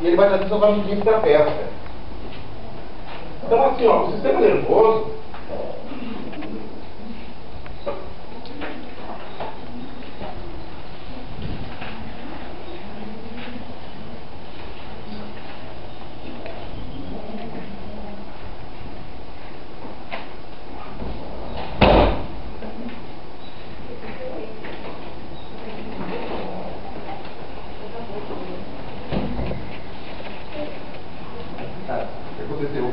e ele vai trazer seus amiguinhos para a festa. Então, assim, ó, o sistema nervoso, o que aconteceu?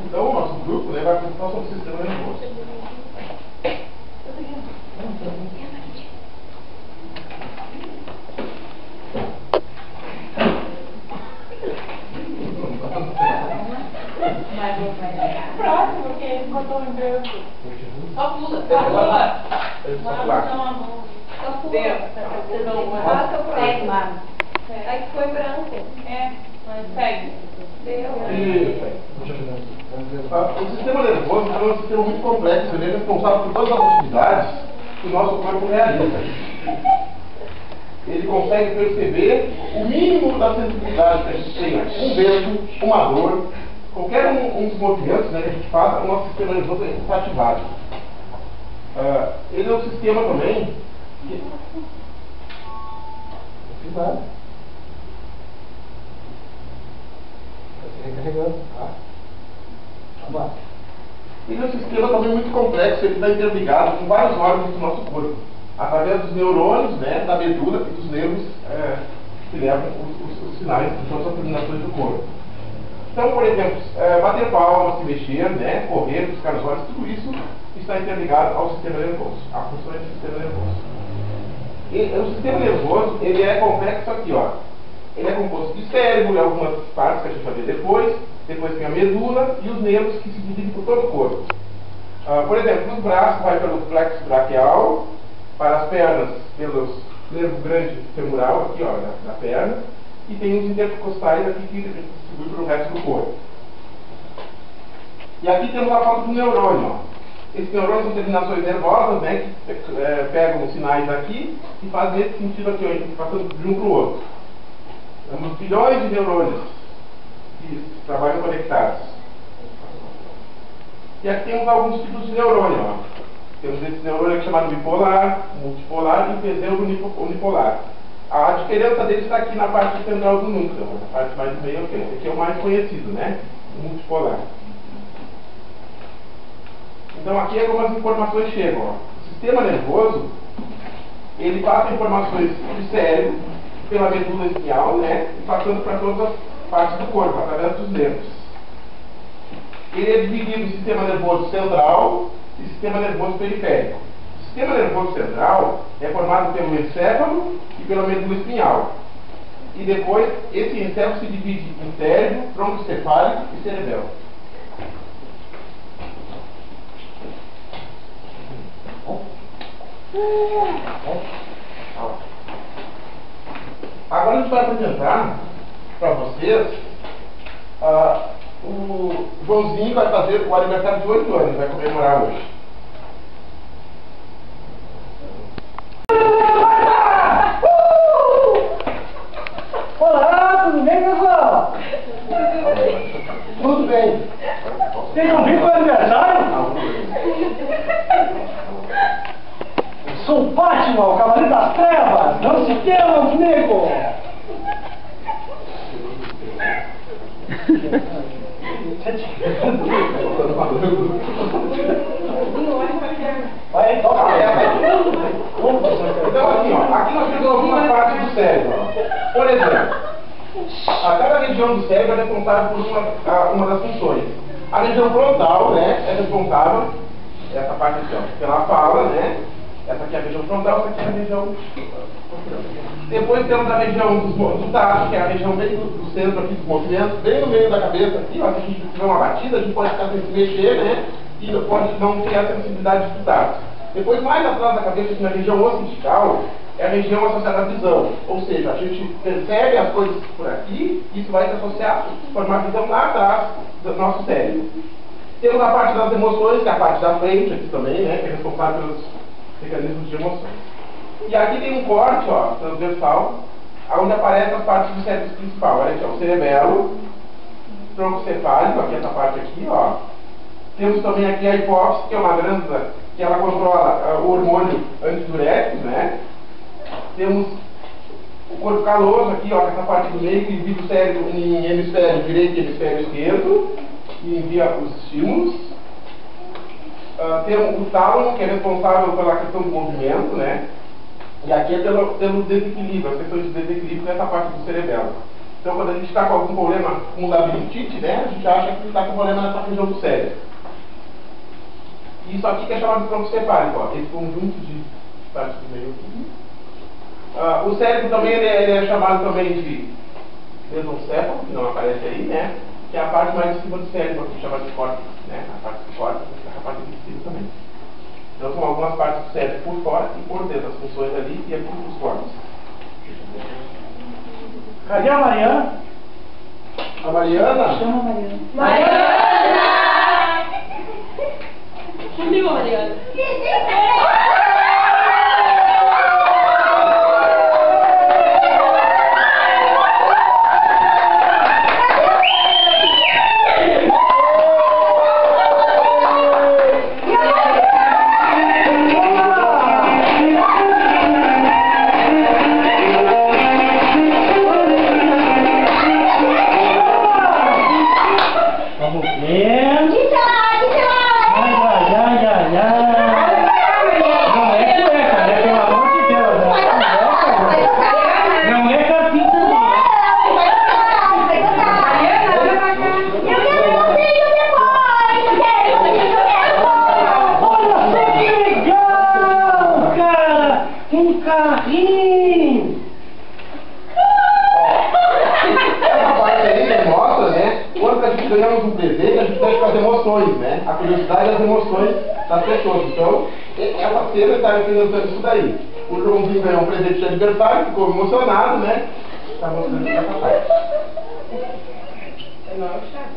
Então, o nosso grupo, né, vai apresentar sobre o sistema nervoso. Próximo, porque ele botou em branco. Só pula. Só pular. Só pula. Passa o próximo. Aí foi branco. É, mas segue. O sistema nervoso é um sistema muito complexo, ele é responsável por todas as atividades que o nosso corpo realiza. Ele consegue perceber o mínimo da sensibilidade que a gente tem. Um vento, uma dor, qualquer um dos movimentos, né, que a gente faz, o nosso sistema nervoso está ativado. Ele é um sistema também que... Recarregando. Ele é um sistema também muito complexo, ele está interligado com vários órgãos do nosso corpo, através dos neurônios, né, da medula e dos nervos que levam os sinais de todas as terminações do corpo. Então, por exemplo, bater palmas, se mexer, né, correr, buscar os olhos, tudo isso está interligado ao sistema nervoso, à função do sistema nervoso. O sistema nervoso, ele é complexo aqui, ó. Ele é composto de cérebro e algumas partes que a gente vai ver depois tem a medula e os nervos que se dividem por todo o corpo. Por exemplo, nos braços vai pelo plexo braquial, para as pernas pelo nervo grande femoral, aqui ó, na perna, e tem os intercostais aqui que distribuem para o resto do corpo. E aqui temos a foto do neurônio, ó. Esses neurônios são terminações nervosas, né, que pegam os sinais aqui e fazem esse sentido aqui, ó, passando de um para o outro. Temos bilhões de neurônios que trabalham conectados. E aqui temos alguns tipos de neurônio. Ó. Temos esse neurônio aqui chamado bipolar, multipolar e o pseudo unipolar. A diferença deles está aqui na parte central do núcleo, na parte mais do meio. Esse aqui é o mais conhecido, né? O multipolar. Então aqui é como as informações chegam. Ó. O sistema nervoso, ele passa informações do cérebro, pela medula espinhal, né, e passando para todas as partes do corpo, através dos nervos. Ele é dividido em sistema nervoso central e sistema nervoso periférico. O sistema nervoso central é formado pelo encéfalo e pela medula espinhal. E depois, esse encéfalo se divide em cérebro, tronco cefálico e cerebelo. Agora a gente vai apresentar para vocês o Joãozinho vai fazer o aniversário de 8 anos, vai comemorar hoje. Olá, tudo bem, pessoal? Tudo bem. Vocês não viram o aniversário? Sou Fátima, o Cavaleiro das Trevas! Não se queimam comigo! Vai, toca. Então assim, ó, aqui nós temos algumas partes do cérebro. Ó. Por exemplo, a cada região do cérebro é responsável por uma das funções. A região frontal, né, é responsável, essa parte aqui, ó, pela fala, né? Essa aqui é a região frontal, essa aqui é a região posterior. Depois temos a região do tacho, que é a região bem do centro aqui dos movimentos, bem no meio da cabeça aqui, ó, se a gente tiver uma batida, a gente pode ficar sem se mexer, né? E pode não ter a sensibilidade do tacho. Depois, mais atrás da cabeça, aqui na região occipital, é a região associada à visão. Ou seja, a gente percebe as coisas por aqui, e isso vai se associar, formar a visão lá atrás do nosso cérebro. Temos a parte das emoções, que é a parte da frente aqui também, né? Que é responsável pelos mecanismos de emoções. E aqui tem um corte, ó, transversal, onde aparecem as partes do cérebro principal. Olha aqui, ó, o cerebelo, tronco cefálico, aqui essa parte aqui, ó. Temos também aqui a hipófise, que é uma glândula que ela controla o hormônio antidiurético, né? Temos o corpo caloso aqui, ó, que é essa parte do meio que divide o cérebro em hemisfério direito e hemisfério esquerdo e envia os estímulos. Temos o tálamo, que é responsável pela questão do movimento, né? E aqui é pelo desequilíbrio, as questões de desequilíbrio nessa parte do cerebelo. Então, quando a gente está com algum problema com labirintite, né, a gente acha que está com problema nessa região do cérebro. Isso aqui que é chamado de tronco cefálico, ó, esse conjunto de partes do meio aqui. O cérebro também ele é chamado também de mesencéfalo, que não aparece aí, né? Que é a parte mais em cima do cérebro, que chama de córtex, né? A parte do córtex, a parte de cima também. Então são algumas partes do cérebro por fora e por dentro, as funções ali e aqui os cortes. Cadê a Mariana? A Mariana? Chama a Mariana. Mariana! Comigo, Mariana. Ganhamos um presente, a gente mexe com as emoções, né? A curiosidade e as emoções das pessoas. Então, essa cena está representando isso daí. O Joãozinho ganhou um presente de aniversário, ficou emocionado, né? Está mostrando essa parte. Não, é chato.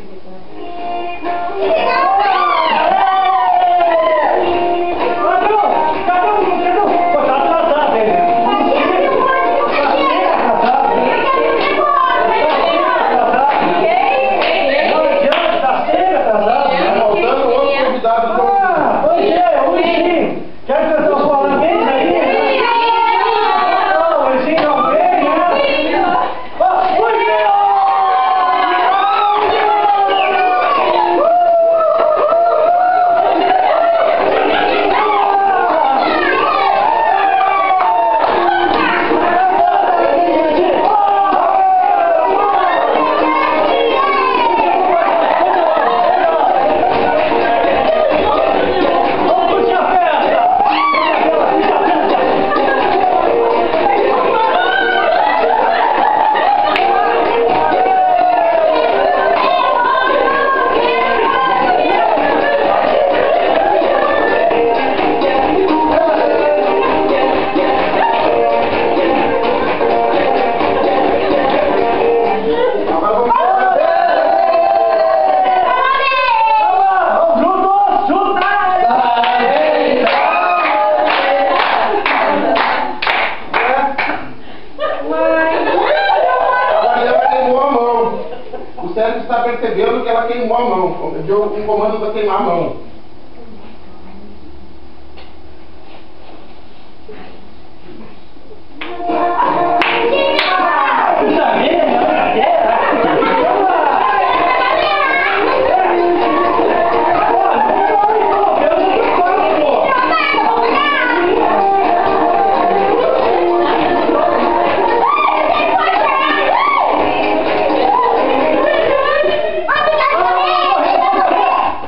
Está percebendo que ela queimou a mão, deu um comando para queimar a mão.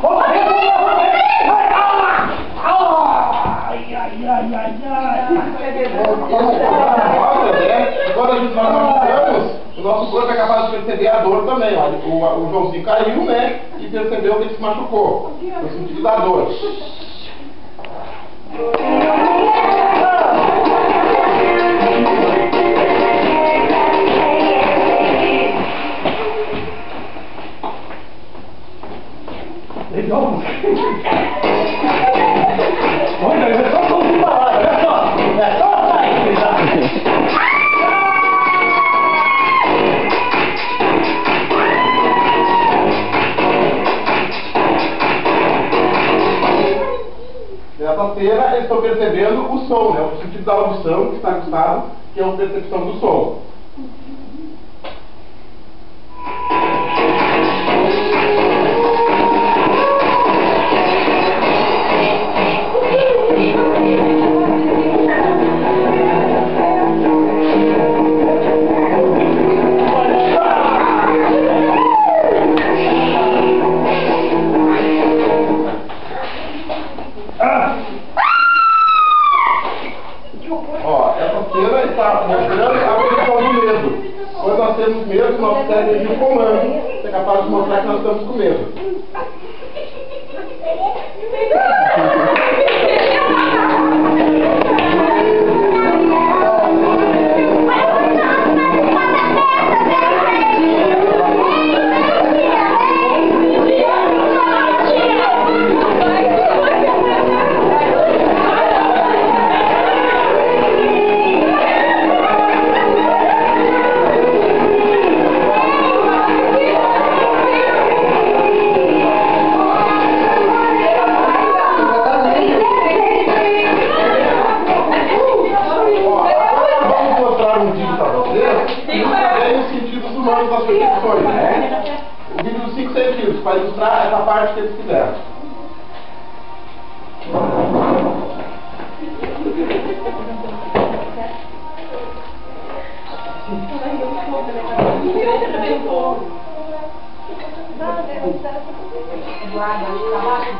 Oh, nosso corpo é capaz de perceber a dor também. Olha, o Joãozinho caiu, né? E percebeu que ele se machucou. No sentido da dor. Legal. Olha, é só como de palavra, olha só. É só sair, Nessa cena, eles estão percebendo o som, né? O sentido da audição que está acostado, que é a percepção do som. Ó, essa cena está mostrando a posição do medo. Quando nós temos medo, nosso cérebro envia um comando, que é capaz de mostrar que nós estamos com medo. Das percepções, né? O vídeo dos 5 sentidos, para ilustrar essa parte que eles fizeram. Eduardo, acho que tá baixo.